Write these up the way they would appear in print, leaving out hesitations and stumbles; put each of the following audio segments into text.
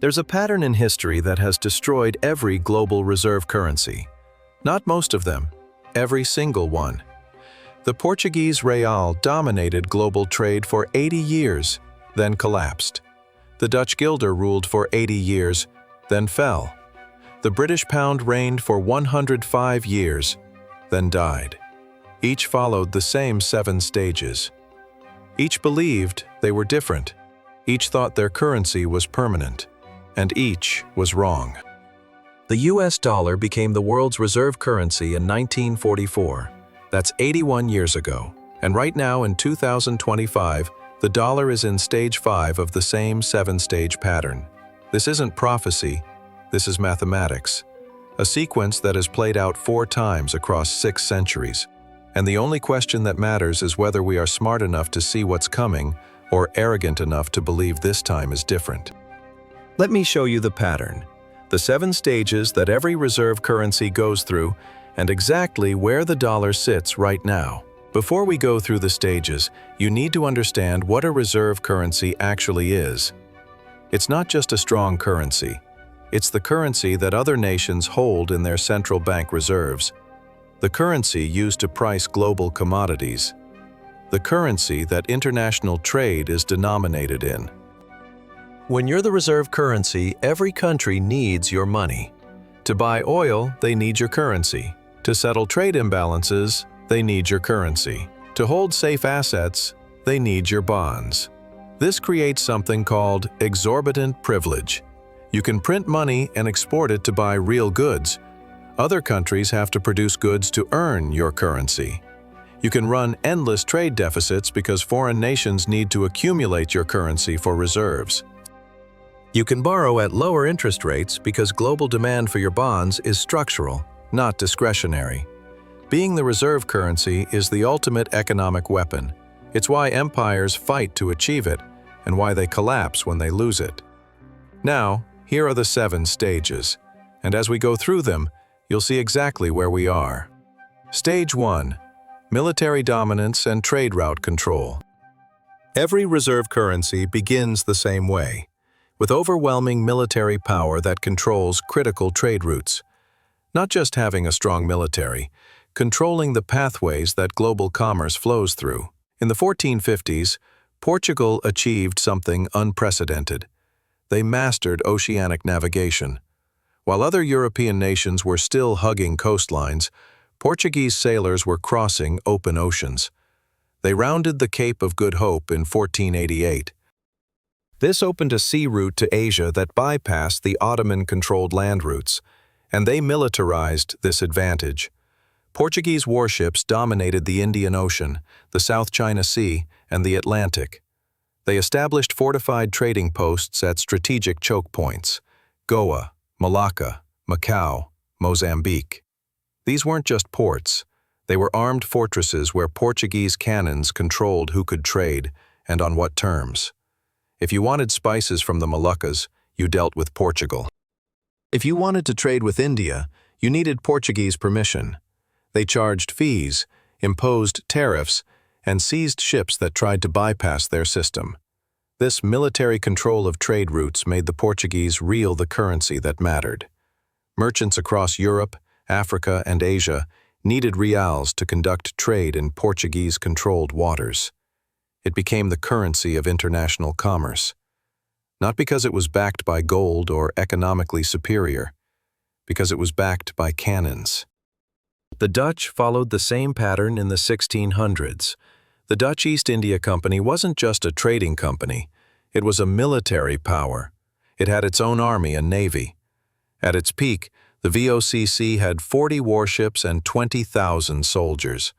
There's a pattern in history that has destroyed every global reserve currency. Not most of them, every single one. The Portuguese Real dominated global trade for 80 years, then collapsed. The Dutch guilder ruled for 80 years, then fell. The British pound reigned for 105 years, then died. Each followed the same 7 stages. Each believed they were different. Each thought their currency was permanent. And each was wrong. The US dollar became the world's reserve currency in 1944. That's 81 years ago. And right now in 2025, the dollar is in stage 5 of the same 7-stage pattern. This isn't prophecy, this is mathematics. A sequence that has played out 4 times across 6 centuries. And the only question that matters is whether we are smart enough to see what's coming or arrogant enough to believe this time is different. Let me show you the pattern, the 7 stages that every reserve currency goes through, and exactly where the dollar sits right now. Before we go through the stages, you need to understand what a reserve currency actually is. It's not just a strong currency. It's the currency that other nations hold in their central bank reserves. The currency used to price global commodities. The currency that international trade is denominated in. When you're the reserve currency, every country needs your money. To buy oil, they need your currency. To settle trade imbalances, they need your currency. To hold safe assets, they need your bonds. This creates something called exorbitant privilege. You can print money and export it to buy real goods. Other countries have to produce goods to earn your currency. You can run endless trade deficits because foreign nations need to accumulate your currency for reserves. You can borrow at lower interest rates because global demand for your bonds is structural, not discretionary. Being the reserve currency is the ultimate economic weapon. It's why empires fight to achieve it and why they collapse when they lose it. Now, here are the 7 stages, and as we go through them, you'll see exactly where we are. Stage 1. Military dominance and trade route control. Every reserve currency begins the same way, with overwhelming military power that controls critical trade routes. Not just having a strong military, controlling the pathways that global commerce flows through. In the 1450s, Portugal achieved something unprecedented. They mastered oceanic navigation. While other European nations were still hugging coastlines, Portuguese sailors were crossing open oceans. They rounded the Cape of Good Hope in 1488. This opened a sea route to Asia that bypassed the Ottoman-controlled land routes, and they militarized this advantage. Portuguese warships dominated the Indian Ocean, the South China Sea, and the Atlantic. They established fortified trading posts at strategic choke points: Goa, Malacca, Macau, Mozambique. These weren't just ports. They were armed fortresses where Portuguese cannons controlled who could trade and on what terms. If you wanted spices from the Moluccas, you dealt with Portugal. If you wanted to trade with India, you needed Portuguese permission. They charged fees, imposed tariffs, and seized ships that tried to bypass their system. This military control of trade routes made the Portuguese real the currency that mattered. Merchants across Europe, Africa, and Asia needed reals to conduct trade in Portuguese-controlled waters. It became the currency of international commerce. Not because it was backed by gold or economically superior, because it was backed by cannons. The Dutch followed the same pattern in the 1600s. The Dutch East India Company wasn't just a trading company, it was a military power. It had its own army and navy. At its peak, the VOCC had 40 warships and 20,000 soldiers.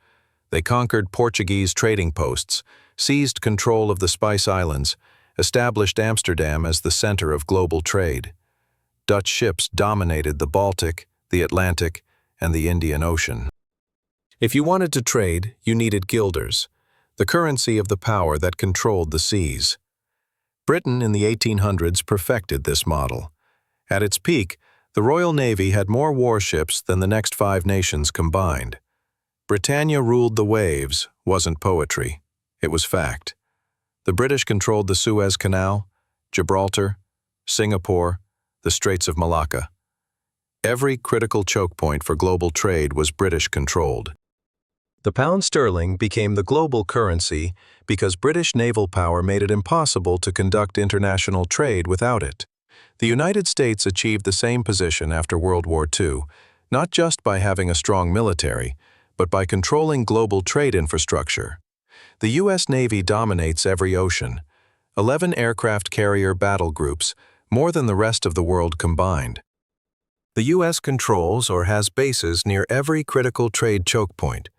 They conquered Portuguese trading posts, seized control of the Spice Islands, established Amsterdam as the center of global trade. Dutch ships dominated the Baltic, the Atlantic, and the Indian Ocean. If you wanted to trade, you needed guilders, the currency of the power that controlled the seas. Britain in the 1800s perfected this model. At its peak, the Royal Navy had more warships than the next 5 nations combined. Britannia ruled the waves wasn't poetry, it was fact. The British controlled the Suez Canal, Gibraltar, Singapore, the Straits of Malacca. Every critical choke point for global trade was British-controlled. The pound sterling became the global currency because British naval power made it impossible to conduct international trade without it. The United States achieved the same position after World War II, not just by having a strong military, but by controlling global trade infrastructure. The U.S. Navy dominates every ocean. 11 aircraft carrier battle groups, more than the rest of the world combined. The U.S. controls or has bases near every critical trade choke point: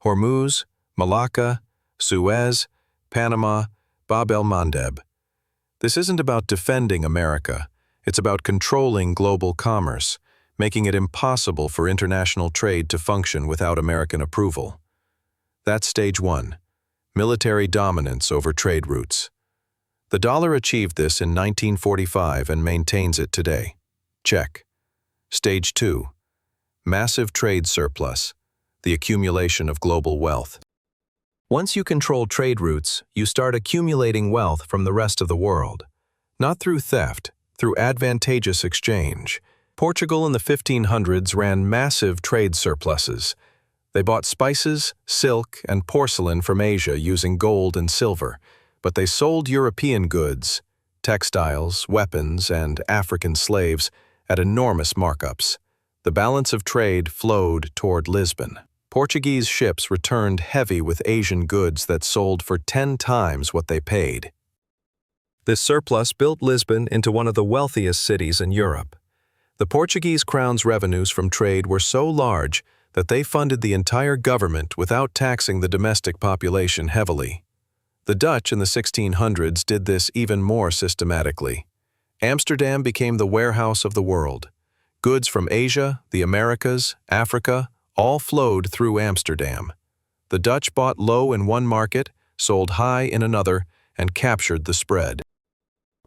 Hormuz, Malacca, Suez, Panama, Bab el-Mandeb. This isn't about defending America. It's about controlling global commerce, making it impossible for international trade to function without American approval. That's stage one: military dominance over trade routes. The dollar achieved this in 1945 and maintains it today. Check. Stage two: massive trade surplus, the accumulation of global wealth. Once you control trade routes, you start accumulating wealth from the rest of the world. Not through theft, through advantageous exchange. Portugal in the 1500s ran massive trade surpluses. They bought spices, silk, and porcelain from Asia using gold and silver, but they sold European goods, textiles, weapons, and African slaves at enormous markups. The balance of trade flowed toward Lisbon. Portuguese ships returned heavy with Asian goods that sold for 10 times what they paid. This surplus built Lisbon into one of the wealthiest cities in Europe. The Portuguese crown's revenues from trade were so large that they funded the entire government without taxing the domestic population heavily. The Dutch in the 1600s did this even more systematically. Amsterdam became the warehouse of the world. Goods from Asia, the Americas, Africa, all flowed through Amsterdam. The Dutch bought low in one market, sold high in another, and captured the spread.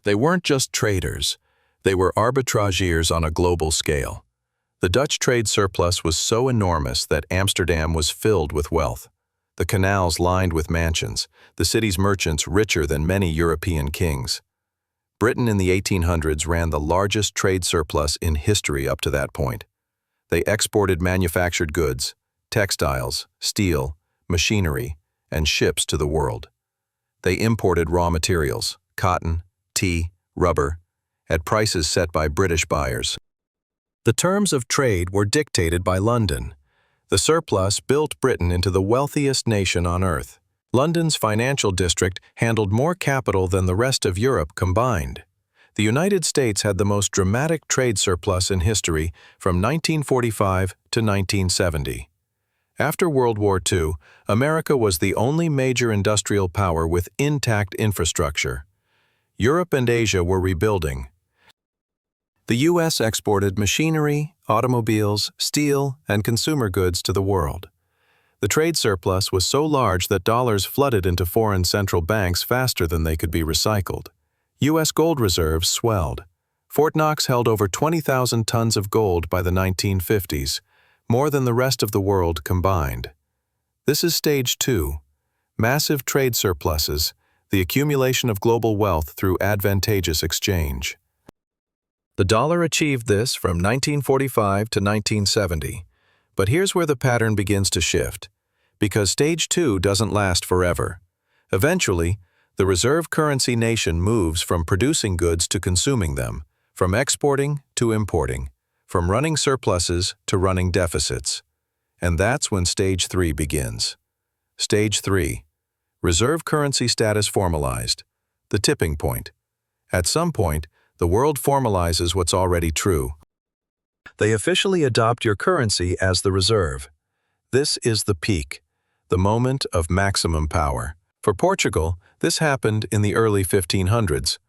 They weren't just traders. They were arbitragiers on a global scale. The Dutch trade surplus was so enormous that Amsterdam was filled with wealth. The canals lined with mansions, the city's merchants richer than many European kings. Britain in the 1800s ran the largest trade surplus in history up to that point. They exported manufactured goods, textiles, steel, machinery, and ships to the world. They imported raw materials, cotton, tea, rubber, at prices set by British buyers. The terms of trade were dictated by London. The surplus built Britain into the wealthiest nation on earth. London's financial district handled more capital than the rest of Europe combined. The United States had the most dramatic trade surplus in history from 1945 to 1970. After World War II, America was the only major industrial power with intact infrastructure. Europe and Asia were rebuilding. The U.S. exported machinery, automobiles, steel, and consumer goods to the world. The trade surplus was so large that dollars flooded into foreign central banks faster than they could be recycled. U.S. gold reserves swelled. Fort Knox held over 20,000 tons of gold by the 1950s, more than the rest of the world combined. This is stage two: massive trade surpluses, the accumulation of global wealth through advantageous exchange. The dollar achieved this from 1945 to 1970. But here's where the pattern begins to shift, because stage two doesn't last forever. Eventually, the reserve currency nation moves from producing goods to consuming them, from exporting to importing, from running surpluses to running deficits. And that's when stage three begins. Stage three: reserve currency status formalized, the tipping point. At some point, the world formalizes what's already true. They officially adopt your currency as the reserve. This is the peak, the moment of maximum power. For Portugal, this happened in the early 1500s.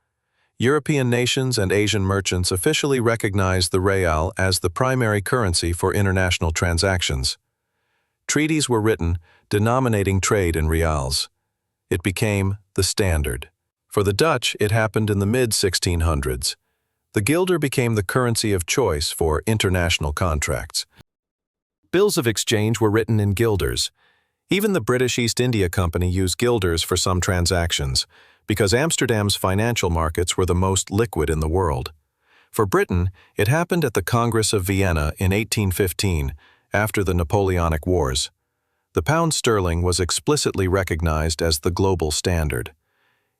European nations and Asian merchants officially recognized the real as the primary currency for international transactions. Treaties were written denominating trade in reals. It became the standard. For the Dutch, it happened in the mid-1600s. The guilder became the currency of choice for international contracts. Bills of exchange were written in guilders. Even the British East India Company used guilders for some transactions, because Amsterdam's financial markets were the most liquid in the world. For Britain, it happened at the Congress of Vienna in 1815, after the Napoleonic Wars. The pound sterling was explicitly recognized as the global standard.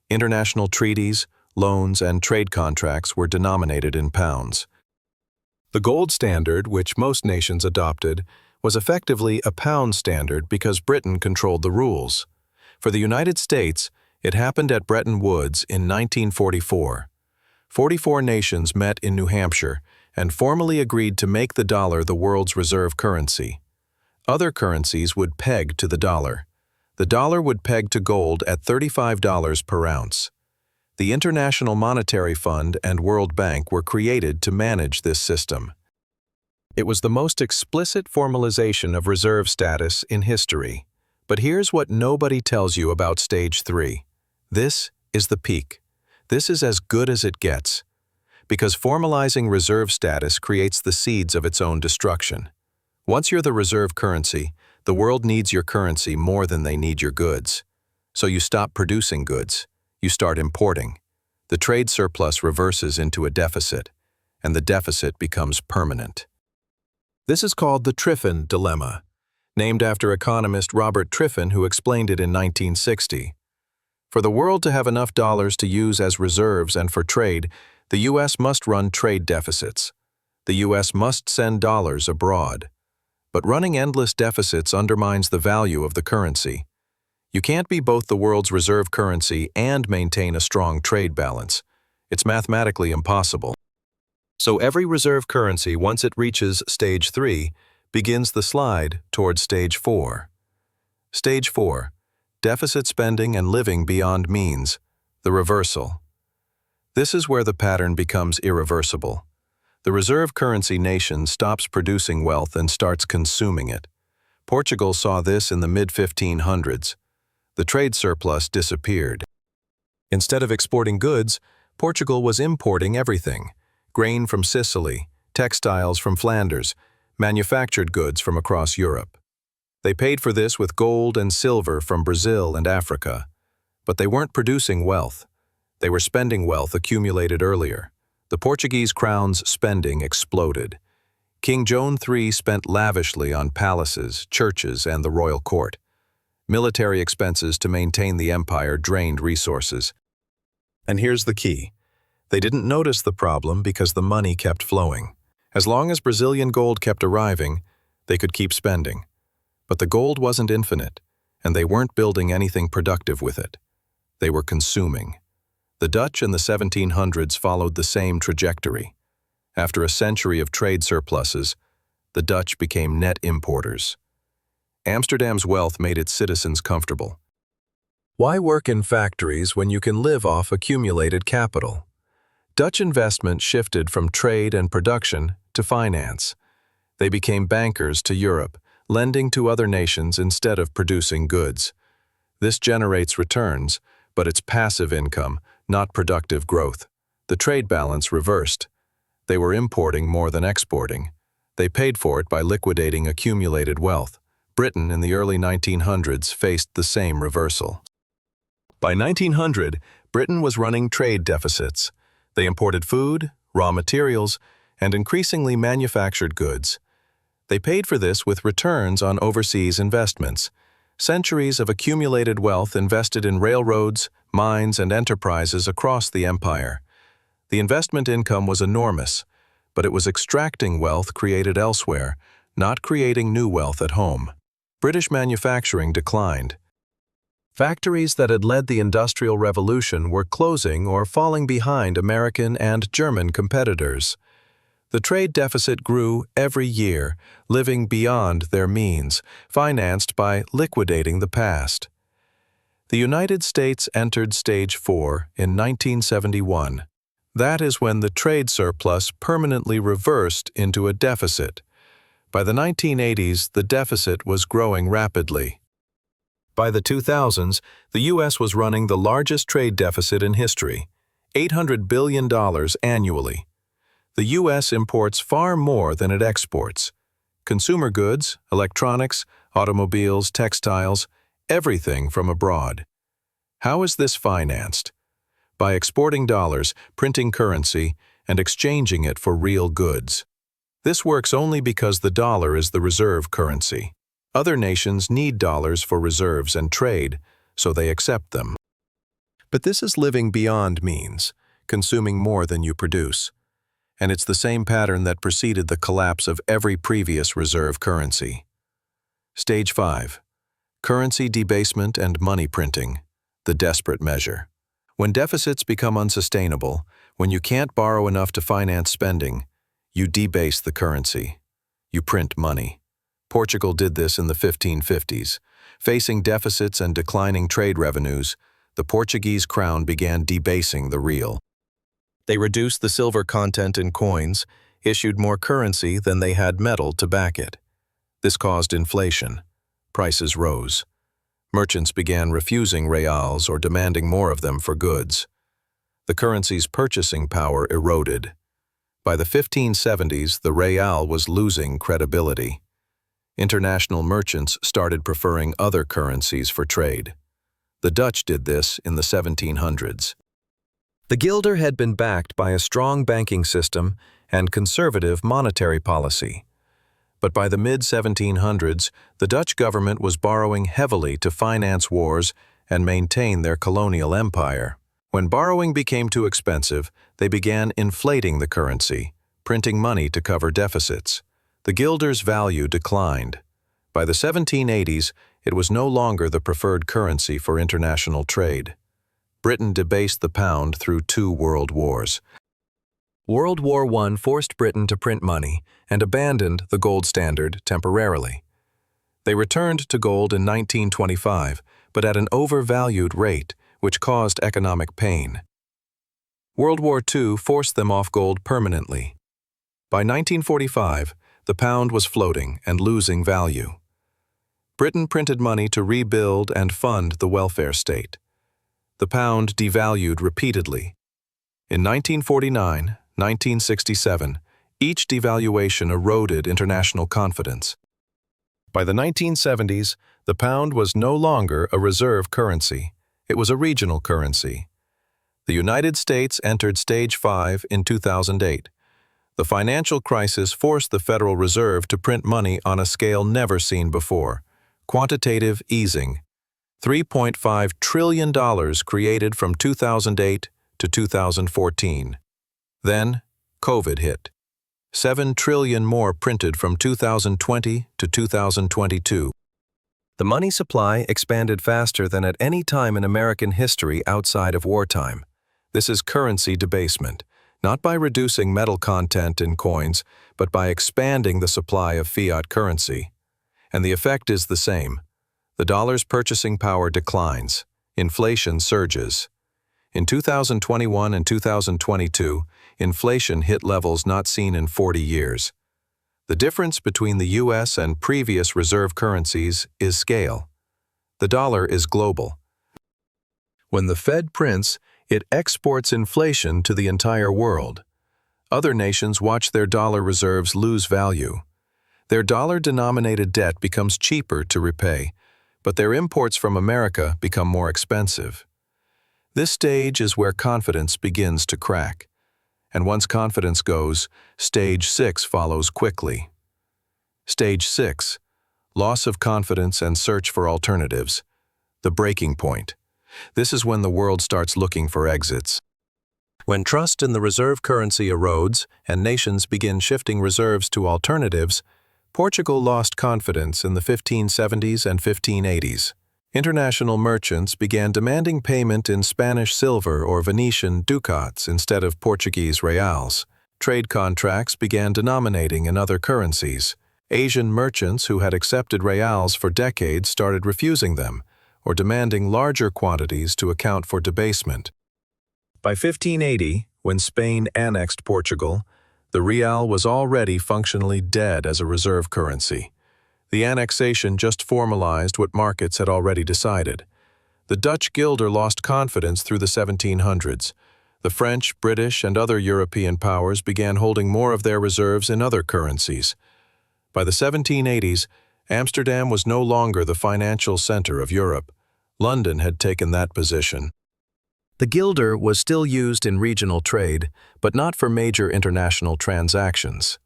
International treaties, loans, and trade contracts were denominated in pounds. The gold standard, which most nations adopted, was effectively a pound standard because Britain controlled the rules. For the United States, it happened at Bretton Woods in 1944. 44 nations met in New Hampshire and formally agreed to make the dollar the world's reserve currency. Other currencies would peg to the dollar. The dollar would peg to gold at $35 per ounce. The International Monetary Fund and World Bank were created to manage this system. It was the most explicit formalization of reserve status in history. But here's what nobody tells you about Stage 3. This is the peak. This is as good as it gets, because formalizing reserve status creates the seeds of its own destruction. Once you're the reserve currency, the world needs your currency more than they need your goods. So you stop producing goods. You start importing. The trade surplus reverses into a deficit, and the deficit becomes permanent. This is called the Triffin dilemma, named after economist Robert Triffin, who explained it in 1960. For the world to have enough dollars to use as reserves and for trade, the U.S. must run trade deficits. The U.S. must send dollars abroad. But running endless deficits undermines the value of the currency. You can't be both the world's reserve currency and maintain a strong trade balance. It's mathematically impossible. So every reserve currency, once it reaches Stage 3, begins the slide towards Stage 4. Stage 4. Deficit spending and living beyond means, the reversal. This is where the pattern becomes irreversible. The reserve currency nation stops producing wealth and starts consuming it. Portugal saw this in the mid-1500s. The trade surplus disappeared. Instead of exporting goods, Portugal was importing everything: grain from Sicily, textiles from Flanders, manufactured goods from across Europe. They paid for this with gold and silver from Brazil and Africa. But they weren't producing wealth. They were spending wealth accumulated earlier. The Portuguese crown's spending exploded. King Joan III spent lavishly on palaces, churches, and the royal court. Military expenses to maintain the empire drained resources. And here's the key. They didn't notice the problem because the money kept flowing. As long as Brazilian gold kept arriving, they could keep spending. But the gold wasn't infinite, and they weren't building anything productive with it. They were consuming. The Dutch in the 1700s followed the same trajectory. After a century of trade surpluses, the Dutch became net importers. Amsterdam's wealth made its citizens comfortable. Why work in factories when you can live off accumulated capital? Dutch investment shifted from trade and production to finance. They became bankers to Europe, lending to other nations instead of producing goods. This generates returns, but it's passive income, not productive growth. The trade balance reversed. They were importing more than exporting. They paid for it by liquidating accumulated wealth. Britain in the early 1900s faced the same reversal. By 1900, Britain was running trade deficits. They imported food, raw materials, and increasingly manufactured goods. They paid for this with returns on overseas investments. Centuries of accumulated wealth invested in railroads, mines, and enterprises across the empire. The investment income was enormous, but it was extracting wealth created elsewhere, not creating new wealth at home. British manufacturing declined. Factories that had led the Industrial Revolution were closing or falling behind American and German competitors. The trade deficit grew every year, living beyond their means, financed by liquidating the past. The United States entered Stage 4 in 1971. That is when the trade surplus permanently reversed into a deficit. By the 1980s, the deficit was growing rapidly. By the 2000s, the U.S. was running the largest trade deficit in history, $800 billion annually. The U.S. imports far more than it exports. Consumer goods, electronics, automobiles, textiles, everything from abroad. How is this financed? By exporting dollars, printing currency, and exchanging it for real goods. This works only because the dollar is the reserve currency. Other nations need dollars for reserves and trade, so they accept them. But this is living beyond means, consuming more than you produce. And it's the same pattern that preceded the collapse of every previous reserve currency. Stage 5. Currency debasement and money printing, the desperate measure. When deficits become unsustainable, when you can't borrow enough to finance spending, you debase the currency. You print money. Portugal did this in the 1550s. Facing deficits and declining trade revenues, the Portuguese crown began debasing the real. They reduced the silver content in coins, issued more currency than they had metal to back it. This caused inflation. Prices rose. Merchants began refusing reals or demanding more of them for goods. The currency's purchasing power eroded. By the 1570s, the real was losing credibility. International merchants started preferring other currencies for trade. The Dutch did this in the 1700s. The guilder had been backed by a strong banking system and conservative monetary policy. But by the mid-1700s, the Dutch government was borrowing heavily to finance wars and maintain their colonial empire. When borrowing became too expensive, they began inflating the currency, printing money to cover deficits. The guilder's value declined. By the 1780s, it was no longer the preferred currency for international trade. Britain debased the pound through 2 world wars. World War I forced Britain to print money and abandoned the gold standard temporarily. They returned to gold in 1925, but at an overvalued rate, which caused economic pain. World War II forced them off gold permanently. By 1945, the pound was floating and losing value. Britain printed money to rebuild and fund the welfare state. The pound devalued repeatedly. In 1949, 1967, each devaluation eroded international confidence. By the 1970s, the pound was no longer a reserve currency. It was a regional currency. The United States entered Stage 5 in 2008. The financial crisis forced the Federal Reserve to print money on a scale never seen before. Quantitative easing. $3.5 trillion created from 2008 to 2014. Then, COVID hit. $7 trillion more printed from 2020 to 2022. The money supply expanded faster than at any time in American history outside of wartime. This is currency debasement, not by reducing metal content in coins, but by expanding the supply of fiat currency. And the effect is the same. The dollar's purchasing power declines. Inflation surges. In 2021 and 2022, inflation hit levels not seen in 40 years. The difference between the U.S. and previous reserve currencies is scale. The dollar is global. When the Fed prints, it exports inflation to the entire world. Other nations watch their dollar reserves lose value. Their dollar-denominated debt becomes cheaper to repay, but their imports from America become more expensive. This stage is where confidence begins to crack. And once confidence goes, Stage 6 follows quickly. Stage 6. Loss of confidence and search for alternatives. The breaking point. This is when the world starts looking for exits. When trust in the reserve currency erodes and nations begin shifting reserves to alternatives, Portugal lost confidence in the 1570s and 1580s. International merchants began demanding payment in Spanish silver or Venetian ducats instead of Portuguese reals. Trade contracts began denominating in other currencies. Asian merchants who had accepted reals for decades started refusing them, or demanding larger quantities to account for debasement. By 1580, when Spain annexed Portugal, the real was already functionally dead as a reserve currency. The annexation just formalized what markets had already decided. The Dutch guilder lost confidence through the 1700s. The French, British, and other European powers began holding more of their reserves in other currencies. By the 1780s, Amsterdam was no longer the financial center of Europe. London had taken that position. The guilder was still used in regional trade, but not for major international transactions.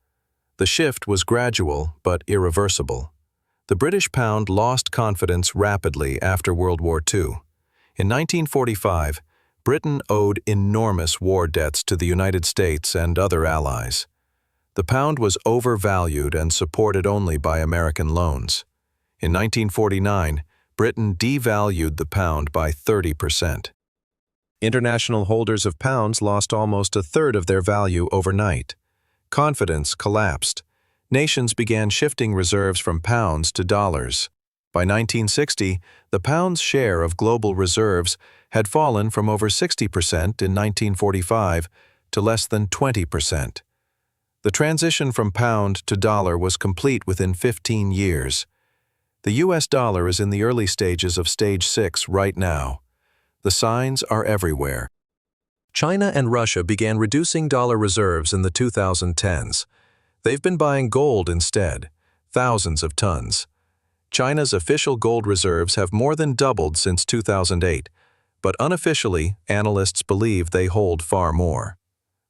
The shift was gradual but irreversible. The British pound lost confidence rapidly after World War II. In 1945, Britain owed enormous war debts to the United States and other allies. The pound was overvalued and supported only by American loans. In 1949, Britain devalued the pound by 30%. International holders of pounds lost almost a third of their value overnight. Confidence collapsed. Nations began shifting reserves from pounds to dollars. By 1960, the pound's share of global reserves had fallen from over 60% in 1945 to less than 20%. The transition from pound to dollar was complete within 15 years. The US dollar is in the early stages of Stage 6 right now. The signs are everywhere. China and Russia began reducing dollar reserves in the 2010s. They've been buying gold instead, thousands of tons. China's official gold reserves have more than doubled since 2008, but unofficially, analysts believe they hold far more.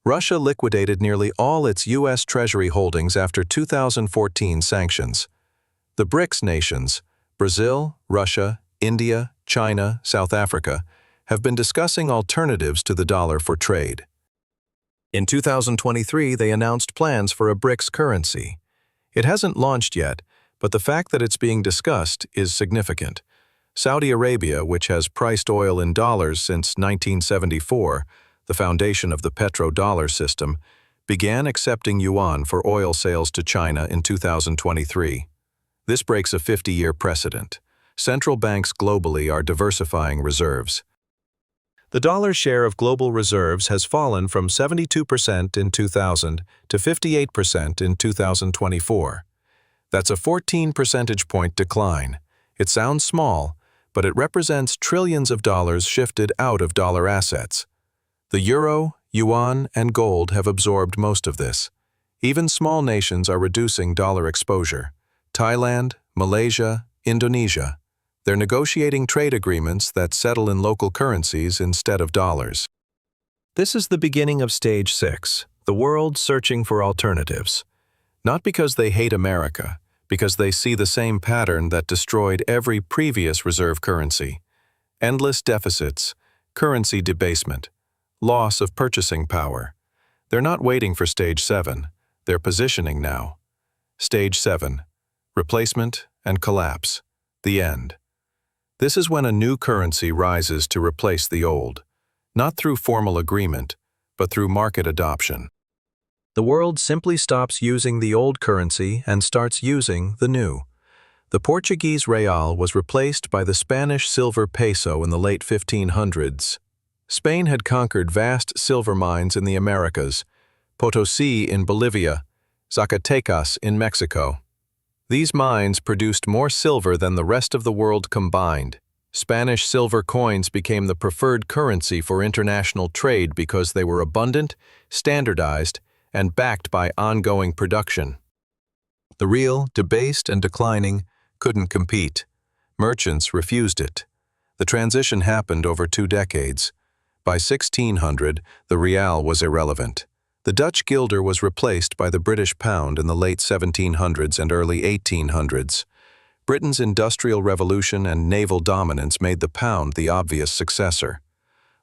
Russia liquidated nearly all its U.S. Treasury holdings after 2014 sanctions. The BRICS nations, Brazil, Russia, India, China, South Africa, have been discussing alternatives to the dollar for trade. In 2023, they announced plans for a BRICS currency. It hasn't launched yet, but the fact that it's being discussed is significant. Saudi Arabia, which has priced oil in dollars since 1974, the foundation of the petrodollar system, began accepting yuan for oil sales to China in 2023. This breaks a 50-year precedent. Central banks globally are diversifying reserves. The dollar's share of global reserves has fallen from 72% in 2000 to 58% in 2024. That's a 14 percentage point decline. It sounds small, but it represents trillions of dollars shifted out of dollar assets. The euro, yuan, and gold have absorbed most of this. Even small nations are reducing dollar exposure. Thailand, Malaysia, Indonesia. They're negotiating trade agreements that settle in local currencies instead of dollars. This is the beginning of Stage 6, the world searching for alternatives. Not because they hate America, because they see the same pattern that destroyed every previous reserve currency. Endless deficits, currency debasement, loss of purchasing power. They're not waiting for Stage 7, they're positioning now. Stage 7, replacement and collapse, the end. This is when a new currency rises to replace the old, not through formal agreement, but through market adoption. The world simply stops using the old currency and starts using the new. The Portuguese Real was replaced by the Spanish silver peso in the late 1500s. Spain had conquered vast silver mines in the Americas, Potosí in Bolivia, Zacatecas in Mexico. These mines produced more silver than the rest of the world combined. Spanish silver coins became the preferred currency for international trade because they were abundant, standardized, and backed by ongoing production. The real, debased and declining, couldn't compete. Merchants refused it. The transition happened over 2 decades. By 1600, the real was irrelevant. The Dutch guilder was replaced by the British pound in the late 1700s and early 1800s. Britain's Industrial Revolution and naval dominance made the pound the obvious successor.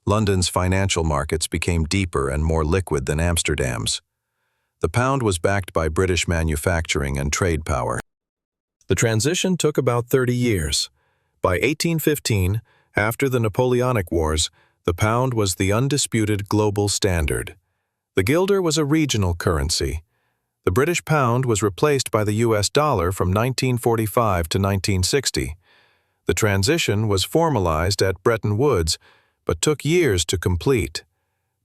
London's financial markets became deeper and more liquid than Amsterdam's. The pound was backed by British manufacturing and trade power. The transition took about 30 years. By 1815, after the Napoleonic Wars, the pound was the undisputed global standard. The guilder was a regional currency. The British pound was replaced by the US dollar from 1945 to 1960. The transition was formalized at Bretton Woods, but took years to complete.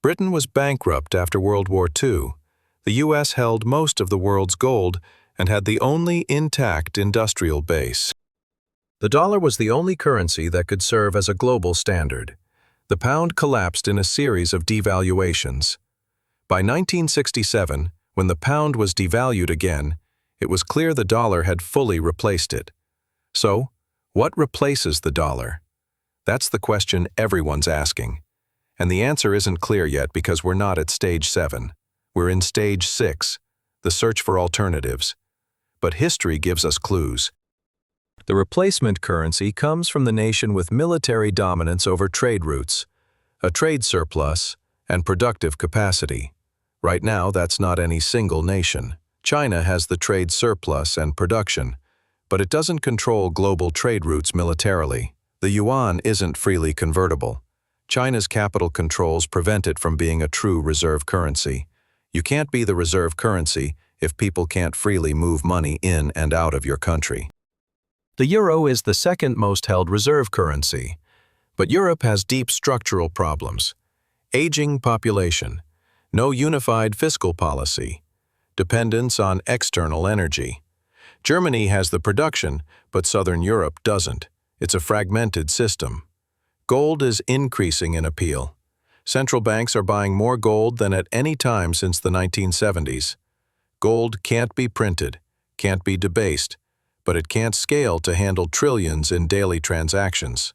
Britain was bankrupt after World War II. The US held most of the world's gold and had the only intact industrial base. The dollar was the only currency that could serve as a global standard. The pound collapsed in a series of devaluations. By 1967, when the pound was devalued again, It was clear the dollar had fully replaced it. So, what replaces the dollar? That's the question everyone's asking. And the answer isn't clear yet because we're not at stage 7. We're in stage 6, the search for alternatives. But history gives us clues. The replacement currency comes from the nation with military dominance over trade routes, a trade surplus, and productive capacity. Right now, that's not any single nation. China has the trade surplus and production, but it doesn't control global trade routes militarily. The yuan isn't freely convertible. China's capital controls prevent it from being a true reserve currency. You can't be the reserve currency if people can't freely move money in and out of your country. The euro is the second most held reserve currency, but Europe has deep structural problems. Aging population, no unified fiscal policy, dependence on external energy. Germany has the production, but Southern Europe doesn't. It's a fragmented system. Gold is increasing in appeal. Central banks are buying more gold than at any time since the 1970s. Gold can't be printed, can't be debased, but it can't scale to handle trillions in daily transactions.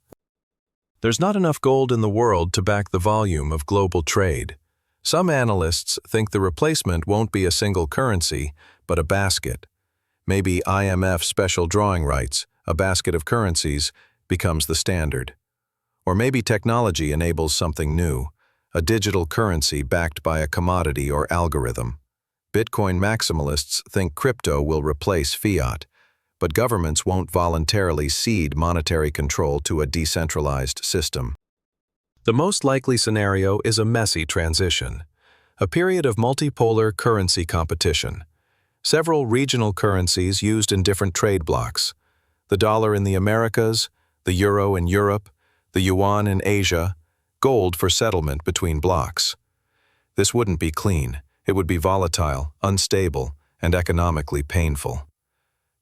There's not enough gold in the world to back the volume of global trade. Some analysts think the replacement won't be a single currency, but a basket. Maybe IMF special drawing rights, a basket of currencies, becomes the standard. Or maybe technology enables something new, a digital currency backed by a commodity or algorithm. Bitcoin maximalists think crypto will replace fiat, but governments won't voluntarily cede monetary control to a decentralized system. The most likely scenario is a messy transition, a period of multipolar currency competition. Several regional currencies used in different trade blocs. The dollar in the Americas, the euro in Europe, the yuan in Asia, gold for settlement between blocs. This wouldn't be clean. It would be volatile, unstable, and economically painful.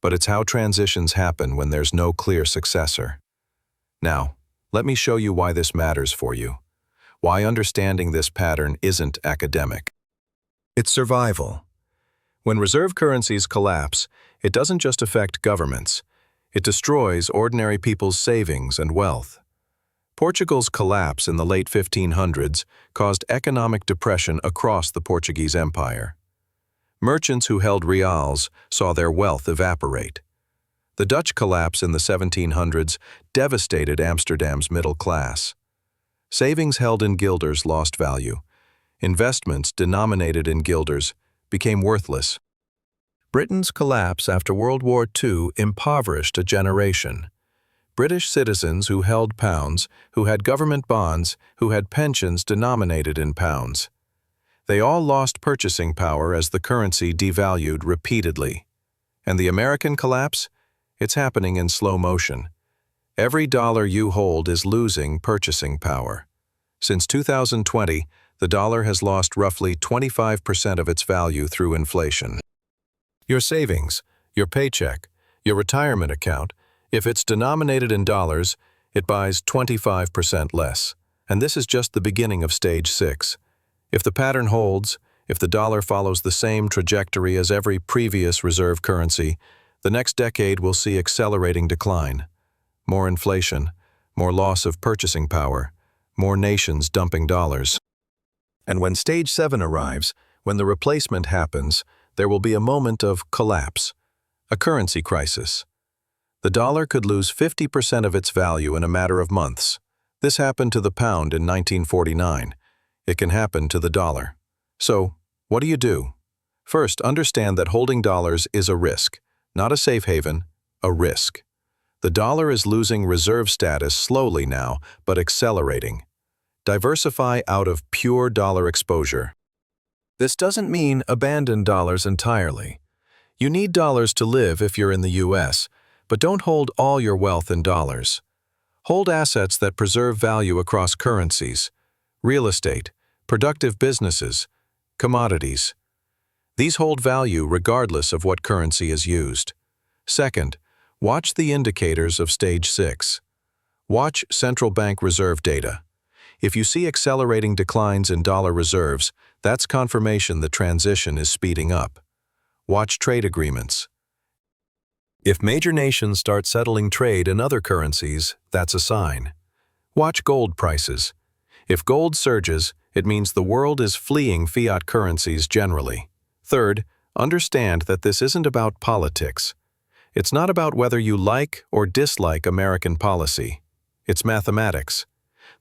But it's how transitions happen when there's no clear successor. Now, let me show you why this matters for you. Why understanding this pattern isn't academic. It's survival. When reserve currencies collapse, it doesn't just affect governments. It destroys ordinary people's savings and wealth. Portugal's collapse in the late 1500s caused economic depression across the Portuguese Empire. Merchants who held reals saw their wealth evaporate. The Dutch collapse in the 1700s devastated Amsterdam's middle class. Savings held in guilders lost value. Investments denominated in guilders became worthless. Britain's collapse after World War II impoverished a generation. British citizens who held pounds, who had government bonds, who had pensions denominated in pounds. They all lost purchasing power as the currency devalued repeatedly. And the American collapse? It's happening in slow motion. Every dollar you hold is losing purchasing power. Since 2020, the dollar has lost roughly 25% of its value through inflation. Your savings, your paycheck, your retirement account, if it's denominated in dollars, it buys 25% less. And this is just the beginning of stage 6. If the pattern holds, if the dollar follows the same trajectory as every previous reserve currency, the next decade will see accelerating decline. More inflation, more loss of purchasing power, more nations dumping dollars. And when stage 7 arrives, when the replacement happens, there will be a moment of collapse, a currency crisis. The dollar could lose 50% of its value in a matter of months. This happened to the pound in 1949. It can happen to the dollar. So, what do? First, understand that holding dollars is a risk, not a safe haven, a risk. The dollar is losing reserve status slowly now, but accelerating. Diversify out of pure dollar exposure. This doesn't mean abandon dollars entirely. You need dollars to live if you're in the US, but don't hold all your wealth in dollars. Hold assets that preserve value across currencies, real estate, productive businesses, commodities. These hold value regardless of what currency is used. Second, watch the indicators of stage 6. Watch central bank reserve data. If you see accelerating declines in dollar reserves, that's confirmation the transition is speeding up. Watch trade agreements. If major nations start settling trade in other currencies, that's a sign. Watch gold prices. If gold surges, it means the world is fleeing fiat currencies generally. Third, understand that this isn't about politics. It's not about whether you like or dislike American policy. It's mathematics.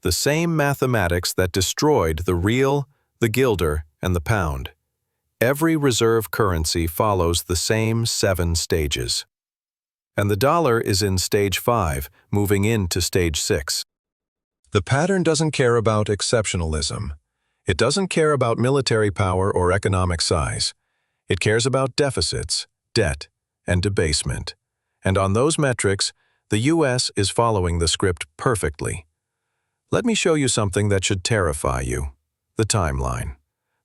The same mathematics that destroyed the real, the guilder, and the pound. Every reserve currency follows the same 7 stages. And the dollar is in stage 5, moving into stage 6. The pattern doesn't care about exceptionalism. It doesn't care about military power or economic size. It cares about deficits, debt, and debasement. And on those metrics, the U.S. is following the script perfectly. Let me show you something that should terrify you. The timeline.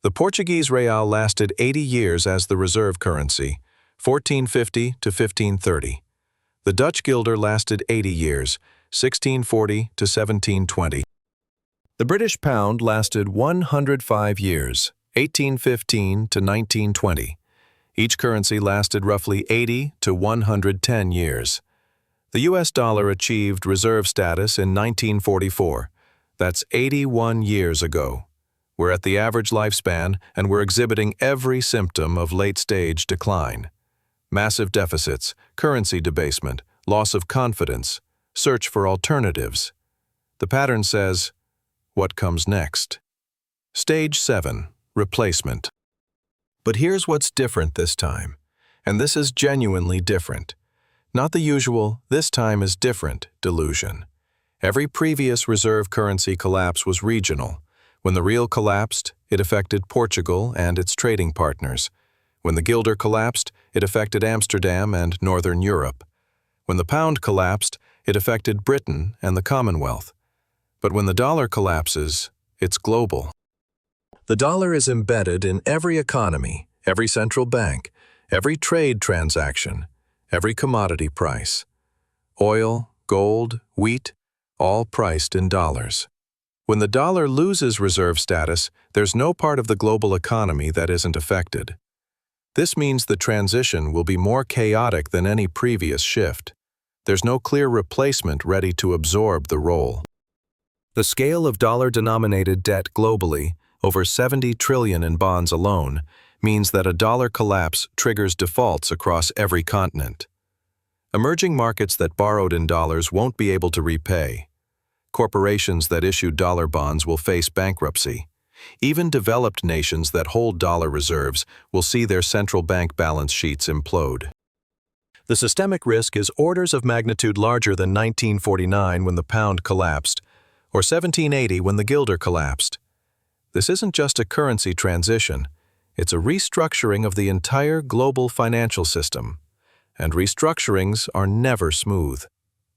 The Portuguese Real lasted 80 years as the reserve currency, 1450 to 1530. The Dutch guilder lasted 80 years, 1640 to 1720. The British pound lasted 105 years, 1815 to 1920. Each currency lasted roughly 80 to 110 years. The US dollar achieved reserve status in 1944. That's 81 years ago. We're at the average lifespan, and we're exhibiting every symptom of late-stage decline. Massive deficits, currency debasement, loss of confidence, search for alternatives. The pattern says, what comes next? Stage 7, replacement. But here's what's different this time. And this is genuinely different. Not the usual, this time is different, delusion. Every previous reserve currency collapse was regional. When the real collapsed, it affected Portugal and its trading partners. When the guilder collapsed, it affected Amsterdam and Northern Europe. When the pound collapsed, it affected Britain and the Commonwealth. But when the dollar collapses, it's global. The dollar is embedded in every economy, every central bank, every trade transaction, every commodity price. Oil, gold, wheat, all priced in dollars. When the dollar loses reserve status, there's no part of the global economy that isn't affected. This means the transition will be more chaotic than any previous shift. There's no clear replacement ready to absorb the role. The scale of dollar-denominated debt globally, over 70 trillion in bonds alone, means that a dollar collapse triggers defaults across every continent. Emerging markets that borrowed in dollars won't be able to repay. Corporations that issued dollar bonds will face bankruptcy. Even developed nations that hold dollar reserves will see their central bank balance sheets implode. The systemic risk is orders of magnitude larger than 1949 when the pound collapsed, or 1780 when the guilder collapsed. This isn't just a currency transition, it's a restructuring of the entire global financial system. And restructurings are never smooth.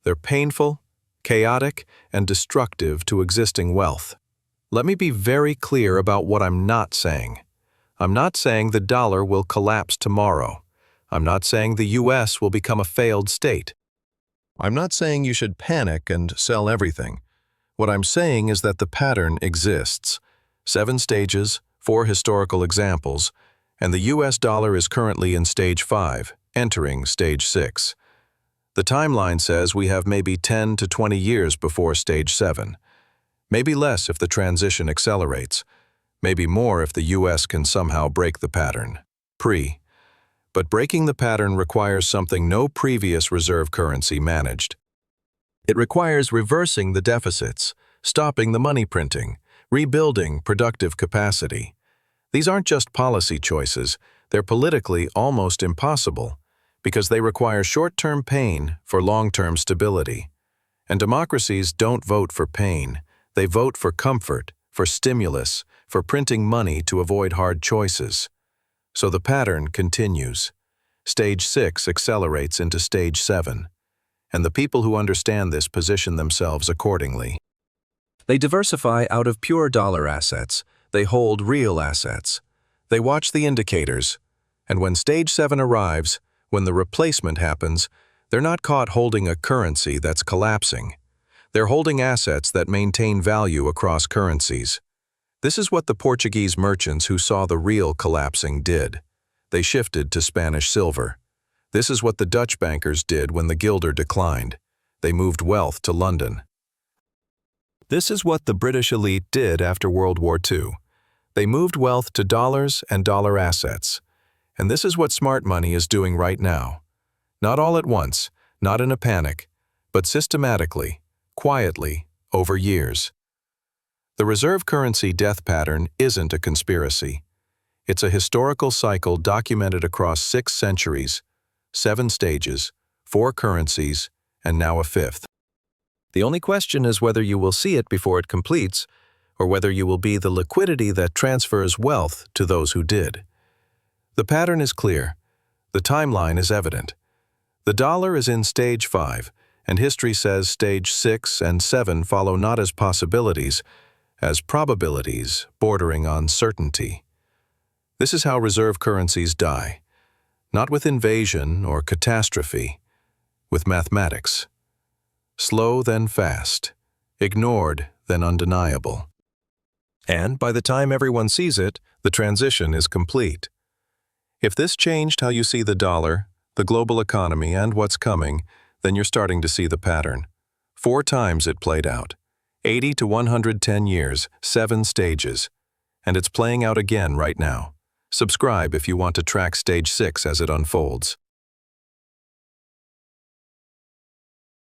They're painful, chaotic, and destructive to existing wealth. Let me be very clear about what I'm not saying. I'm not saying the dollar will collapse tomorrow. I'm not saying the US will become a failed state. I'm not saying you should panic and sell everything. What I'm saying is that the pattern exists. 7 stages, 4 historical examples, and the US dollar is currently in stage 5, entering stage 6. The timeline says we have maybe 10 to 20 years before stage 7. Maybe less if the transition accelerates. Maybe more if the US can somehow break the pattern. But breaking the pattern requires something no previous reserve currency managed. It requires reversing the deficits, stopping the money printing, rebuilding productive capacity. These aren't just policy choices, they're politically almost impossible, because they require short-term pain for long-term stability. And democracies don't vote for pain, they vote for comfort, for stimulus, for printing money to avoid hard choices. So the pattern continues. Stage 6 accelerates into stage 7. And the people who understand this position themselves accordingly. They diversify out of pure dollar assets. They hold real assets. They watch the indicators. And when stage 7 arrives, when the replacement happens, they're not caught holding a currency that's collapsing. They're holding assets that maintain value across currencies. This is what the Portuguese merchants who saw the real collapsing did. They shifted to Spanish silver. This is what the Dutch bankers did when the guilder declined. They moved wealth to London. This is what the British elite did after World War II. They moved wealth to dollars and dollar assets. And this is what smart money is doing right now. Not all at once, not in a panic, but systematically, quietly, over years. The reserve currency death pattern isn't a conspiracy. It's a historical cycle documented across 6 centuries, 7 stages, 4 currencies, and now a 5th. The only question is whether you will see it before it completes, or whether you will be the liquidity that transfers wealth to those who did. The pattern is clear. The timeline is evident. The dollar is in stage 5, and history says stage 6 and 7 follow not as possibilities, as probabilities bordering on certainty. This is how reserve currencies die. Not with invasion or catastrophe, with mathematics. Slow then fast, ignored then undeniable. And by the time everyone sees it, the transition is complete. If this changed how you see the dollar, the global economy, and what's coming, then you're starting to see the pattern. 4 times it played out. 80 to 110 years, 7 stages. And it's playing out again right now. Subscribe if you want to track stage 6 as it unfolds.